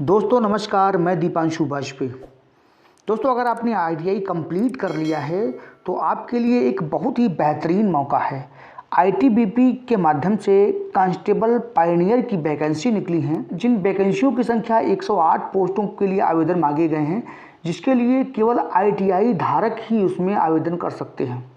दोस्तों नमस्कार, मैं दीपांशु वाजपेयी। दोस्तों अगर आपने आईटीआई कंप्लीट कर लिया है तो आपके लिए एक बहुत ही बेहतरीन मौका है। आईटीबीपी के माध्यम से कांस्टेबल पायनियर की वैकेंसी निकली हैं, जिन वैकेंसियों की संख्या 108 पोस्टों के लिए आवेदन मांगे गए हैं, जिसके लिए केवल आईटीआई धारक ही उसमें आवेदन कर सकते हैं।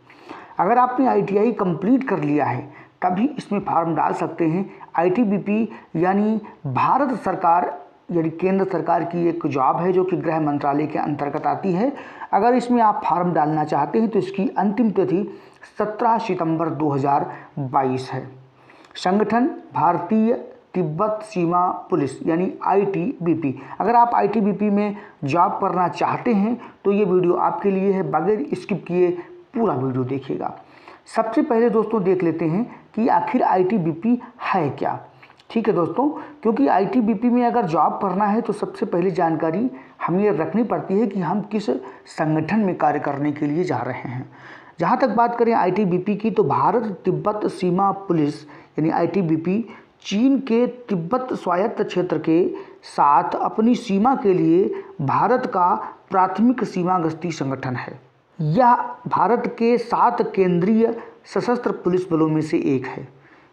अगर आपने आईटीआई कंप्लीट कर लिया है तभी इसमें फॉर्म डाल सकते हैं। आईटीबीपी यानी भारत सरकार यानी केंद्र सरकार की एक जॉब है जो कि गृह मंत्रालय के अंतर्गत आती है। अगर इसमें आप फॉर्म डालना चाहते हैं तो इसकी अंतिम तिथि 17 सितंबर 2022 है। संगठन भारतीय तिब्बत सीमा पुलिस यानी आईटीबीपी। अगर आप आईटीबीपी में जॉब करना चाहते हैं तो ये वीडियो आपके लिए है, बगैर स्किप किए पूरा वीडियो देखिएगा। सबसे पहले दोस्तों देख लेते हैं कि आखिर आईटीबीपी है क्या। ठीक है दोस्तों, क्योंकि आईटीबीपी में अगर जॉब करना है तो सबसे पहली जानकारी हमें ये रखनी पड़ती है कि हम किस संगठन में कार्य करने के लिए जा रहे हैं। जहाँ तक बात करें आईटीबीपी की, तो भारत तिब्बत सीमा पुलिस यानी आईटीबीपी चीन के तिब्बत स्वायत्त क्षेत्र के साथ अपनी सीमा के लिए भारत का प्राथमिक सीमा गश्ती संगठन है। यह भारत के 7 केंद्रीय सशस्त्र पुलिस बलों में से एक है,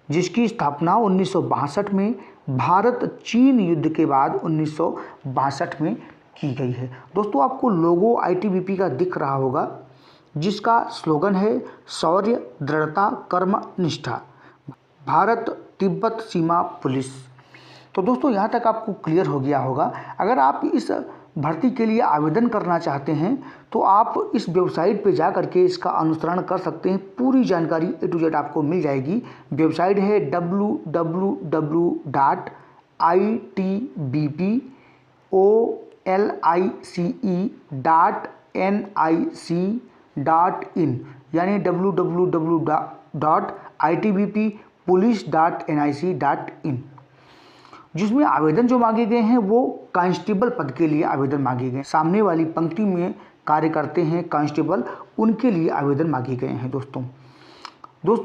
जिसकी स्थापना 1962 में भारत चीन युद्ध के बाद 1962 में की गई है। दोस्तों आपको लोगो आईटीबीपी का दिख रहा होगा, जिसका स्लोगन है शौर्य, दृढ़ता, कर्म, निष्ठा, भारत तिब्बत सीमा पुलिस। तो दोस्तों यहाँ तक आपको क्लियर हो गया होगा। अगर आप इस भर्ती के लिए आवेदन करना चाहते हैं तो आप इस वेबसाइट पे जा करके इसका अनुसरण कर सकते हैं। पूरी जानकारी A to Z आपको मिल जाएगी। वेबसाइट है www.itbpolice.nic.in यानी www.itbpolice.nic.in, जिसमें आवेदन जो मांगे गए हैं वो कांस्टेबल पद के लिए आवेदन मांगे गए हैं। सामने वाली पंक्ति में कार्य करते हैं कांस्टेबल, उनके लिए आवेदन मांगे गए हैं। दोस्तों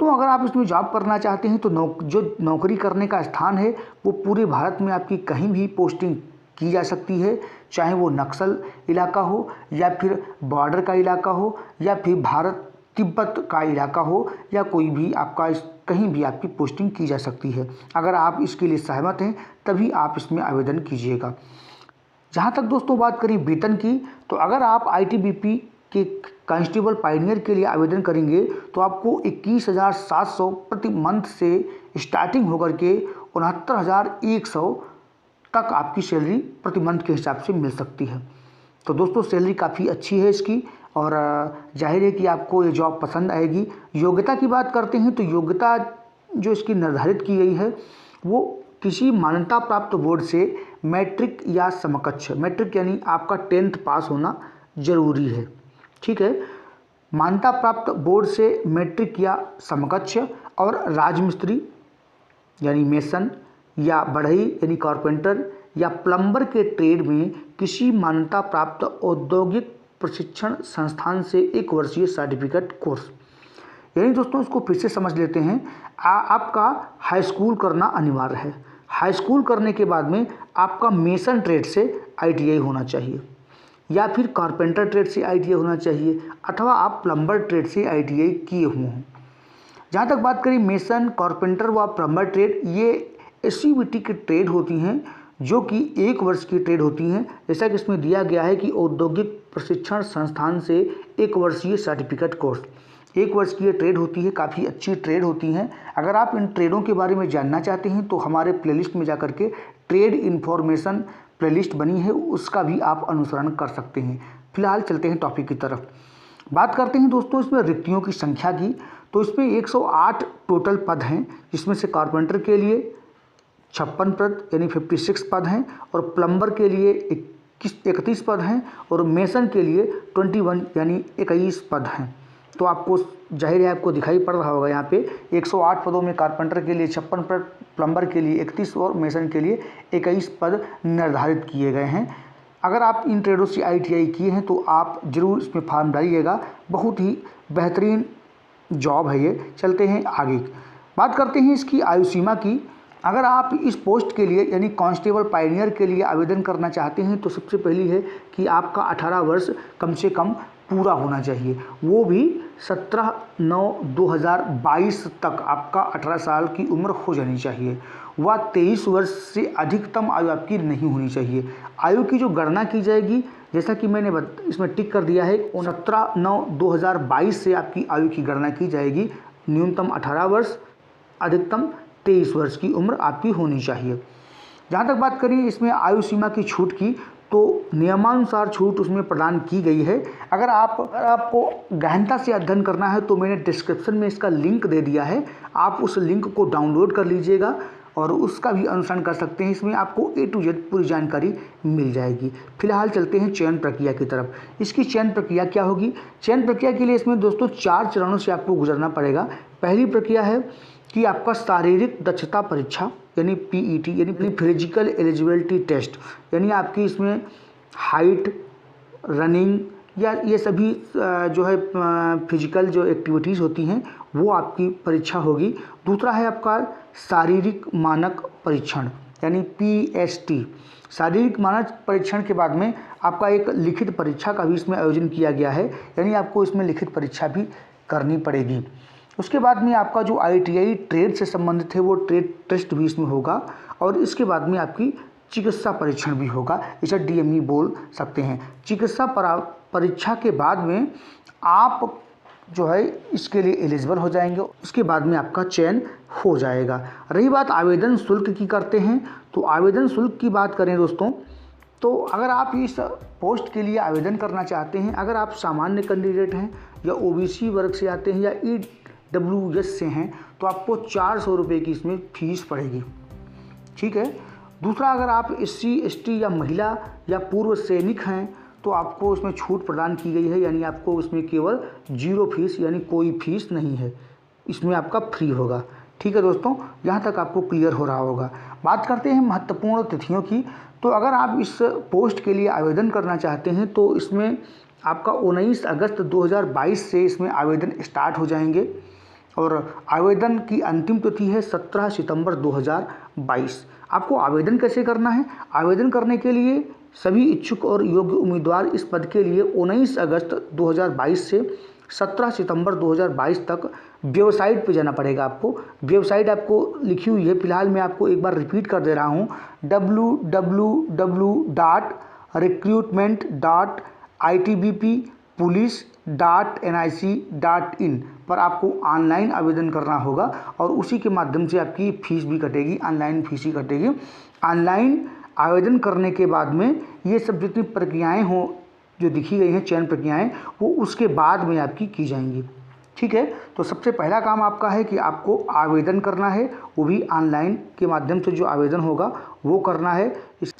अगर आप इसमें जॉब करना चाहते हैं तो जो नौकरी करने का स्थान है वो पूरे भारत में आपकी कहीं भी पोस्टिंग की जा सकती है, चाहे वो नक्सल इलाका हो या फिर बॉर्डर का इलाका हो या फिर भारत तिब्बत का इलाका हो, या कोई भी आपका कहीं भी आपकी पोस्टिंग की जा सकती है। अगर आप इसके लिए सहमत हैं तभी आप इसमें आवेदन कीजिएगा। जहाँ तक दोस्तों बात करें वेतन की, तो अगर आप आईटीबीपी के कांस्टेबल पायनियर के लिए आवेदन करेंगे तो आपको 21,700 प्रति मंथ से स्टार्टिंग होकर के 69,100 तक आपकी सैलरी प्रति मंथ के हिसाब से मिल सकती है। तो दोस्तों सैलरी काफ़ी अच्छी है इसकी, और जाहिर है कि आपको ये जॉब पसंद आएगी। योग्यता की बात करते हैं तो योग्यता जो इसकी निर्धारित की गई है वो किसी मान्यता प्राप्त बोर्ड से मैट्रिक या समकक्ष, मैट्रिक यानी आपका 10th पास होना जरूरी है। ठीक है, मान्यता प्राप्त बोर्ड से मैट्रिक या समकक्ष, और राजमिस्त्री यानी मेसन या बढ़ई यानी कारपेंटर या प्लम्बर के ट्रेड में किसी मान्यता प्राप्त औद्योगिक प्रशिक्षण संस्थान से 1 वर्षीय सर्टिफिकेट कोर्स। यानी दोस्तों इसको फिर से समझ लेते हैं। आपका हाई स्कूल करना अनिवार्य है। हाई स्कूल करने के बाद में आपका मेसन ट्रेड से आईटीआई होना चाहिए, या फिर कारपेंटर ट्रेड से आईटीआई होना चाहिए, अथवा आप प्लम्बर ट्रेड से आईटीआई किए हुए हों। जहाँ तक बात करें मेसन, कारपेंटर व प्लम्बर ट्रेड, ये एससीबीटी की ट्रेड होती हैं जो कि 1 वर्ष की ट्रेड होती हैं। जैसा कि इसमें दिया गया है कि औद्योगिक प्रशिक्षण संस्थान से 1 वर्षीय सर्टिफिकेट कोर्स, 1 वर्ष की ये ट्रेड होती है। काफ़ी अच्छी ट्रेड होती हैं। अगर आप इन ट्रेडों के बारे में जानना चाहते हैं तो हमारे प्लेलिस्ट में जाकर के ट्रेड इन्फॉर्मेशन प्लेलिस्ट बनी है, उसका भी आप अनुसरण कर सकते हैं। फिलहाल चलते हैं टॉपिक की तरफ। बात करते हैं दोस्तों इसमें रिक्तियों की संख्या की। तो इसमें 108 टोटल पद हैं, जिसमें से कारपेंटर के लिए 56 पद यानी 56 पद हैं, और प्लम्बर के लिए 31 पद हैं, और मेसन के लिए 21 यानी 21 पद हैं। तो आपको जाहिर है आपको दिखाई पड़ रहा होगा यहाँ पे 108 पदों में कारपेंटर के लिए 56 पद, प्लम्बर के लिए 31 और मेसन के लिए 21 पद निर्धारित किए गए हैं। अगर आप इन ट्रेडों से आईटीआई किए हैं तो आप ज़रूर इसमें फॉर्म डालिएगा। बहुत ही बेहतरीन जॉब है ये। चलते हैं आगे, बात करते हैं इसकी आयु सीमा की। अगर आप इस पोस्ट के लिए यानी कांस्टेबल पायनियर के लिए आवेदन करना चाहते हैं तो सबसे पहली है कि आपका 18 वर्ष कम से कम पूरा होना चाहिए, वो भी 17/9/2022 तक आपका 18 साल की उम्र हो जानी चाहिए। वह 23 वर्ष से अधिकतम आयु आपकी नहीं होनी चाहिए। आयु की जो गणना की जाएगी, जैसा कि मैंने इसमें टिक कर दिया है, 17/9/2022 से आपकी आयु की गणना की जाएगी। न्यूनतम 18 वर्ष, अधिकतम 23 वर्ष की उम्र आपकी होनी चाहिए। जहाँ तक बात करें इसमें आयु सीमा की छूट की, तो नियमानुसार छूट उसमें प्रदान की गई है। अगर आपको गहनता से अध्ययन करना है तो मैंने डिस्क्रिप्शन में इसका लिंक दे दिया है, आप उस लिंक को डाउनलोड कर लीजिएगा और उसका भी अनुसरण कर सकते हैं। इसमें आपको A to Z पूरी जानकारी मिल जाएगी। फिलहाल चलते हैं चयन प्रक्रिया की तरफ। इसकी चयन प्रक्रिया क्या होगी? चयन प्रक्रिया के लिए इसमें दोस्तों 4 चरणों से आपको गुजरना पड़ेगा। पहली प्रक्रिया है कि आपका शारीरिक दक्षता परीक्षा यानी PET यानी फिजिकल एलिजिबिलिटी टेस्ट, यानी आपकी इसमें हाइट, रनिंग या ये सभी जो है फिजिकल जो एक्टिविटीज़ होती हैं वो आपकी परीक्षा होगी। दूसरा है आपका शारीरिक मानक परीक्षण यानी PST। शारीरिक मानक परीक्षण के बाद में आपका एक लिखित परीक्षा का भी इसमें आयोजन किया गया है, यानी आपको इसमें लिखित परीक्षा भी करनी पड़ेगी। उसके बाद में आपका जो ITI ट्रेड से संबंधित है वो ट्रेड टेस्ट भी इसमें होगा और इसके बाद में आपकी चिकित्सा परीक्षण भी होगा, इसे DME बोल सकते हैं। चिकित्सा परीक्षा के बाद में आप जो है इसके लिए एलिजिबल हो जाएंगे, उसके बाद में आपका चयन हो जाएगा। रही बात आवेदन शुल्क की करते हैं, तो आवेदन शुल्क की बात करें दोस्तों, तो अगर आप इस पोस्ट के लिए आवेदन करना चाहते हैं, अगर आप सामान्य कैंडिडेट हैं या OBC वर्ग से आते हैं या EWS से हैं, तो आपको 400 रुपये की इसमें फीस पड़ेगी, ठीक है। दूसरा, अगर आप SC ST या महिला या पूर्व सैनिक हैं तो आपको उसमें छूट प्रदान की गई है, यानी आपको इसमें केवल 0 फीस यानी कोई फीस नहीं है, इसमें आपका फ्री होगा, ठीक है दोस्तों। यहाँ तक आपको क्लियर हो रहा होगा। बात करते हैं महत्वपूर्ण तिथियों की, तो अगर आप इस पोस्ट के लिए आवेदन करना चाहते हैं तो इसमें आपका 19 अगस्त 2022 से इसमें आवेदन स्टार्ट हो जाएंगे और आवेदन की अंतिम तिथि है 17 सितंबर 2022। आपको आवेदन कैसे करना है? आवेदन करने के लिए सभी इच्छुक और योग्य उम्मीदवार इस पद के लिए 19 अगस्त 2022 से 17 सितंबर 2022 तक वेबसाइट पे जाना पड़ेगा। आपको वेबसाइट आपको लिखी हुई है, फिलहाल मैं आपको एक बार रिपीट कर दे रहा हूँ, www.recruitment.itbppolice.nic.in पर आपको ऑनलाइन आवेदन करना होगा और उसी के माध्यम से आपकी फ़ीस भी कटेगी, ऑनलाइन फीस ही कटेगी। ऑनलाइन आवेदन करने के बाद में ये सब जितनी प्रक्रियाएं हो जो दिखी गई हैं चयन प्रक्रियाएं, वो उसके बाद में आपकी की जाएंगी, ठीक है। तो सबसे पहला काम आपका है कि आपको आवेदन करना है, वो भी ऑनलाइन के माध्यम से जो आवेदन होगा वो करना है।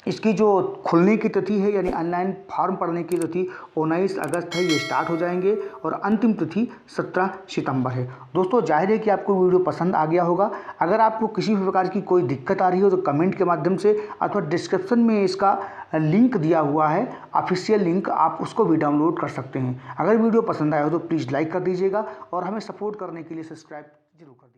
इसकी जो खुलने की तिथि है यानी ऑनलाइन फॉर्म भरने की तिथि 19 अगस्त है, ये स्टार्ट हो जाएंगे और अंतिम तिथि 17 सितंबर है। दोस्तों जाहिर है कि आपको वीडियो पसंद आ गया होगा। अगर आपको किसी भी प्रकार की कोई दिक्कत आ रही हो तो कमेंट के माध्यम से अथवा डिस्क्रिप्शन में इसका लिंक दिया हुआ है, ऑफिशियल लिंक, आप उसको भी डाउनलोड कर सकते हैं। अगर वीडियो पसंद आया हो तो प्लीज़ लाइक कर दीजिएगा और हमें सपोर्ट करने के लिए सब्सक्राइब जरूर कर दीजिएगा।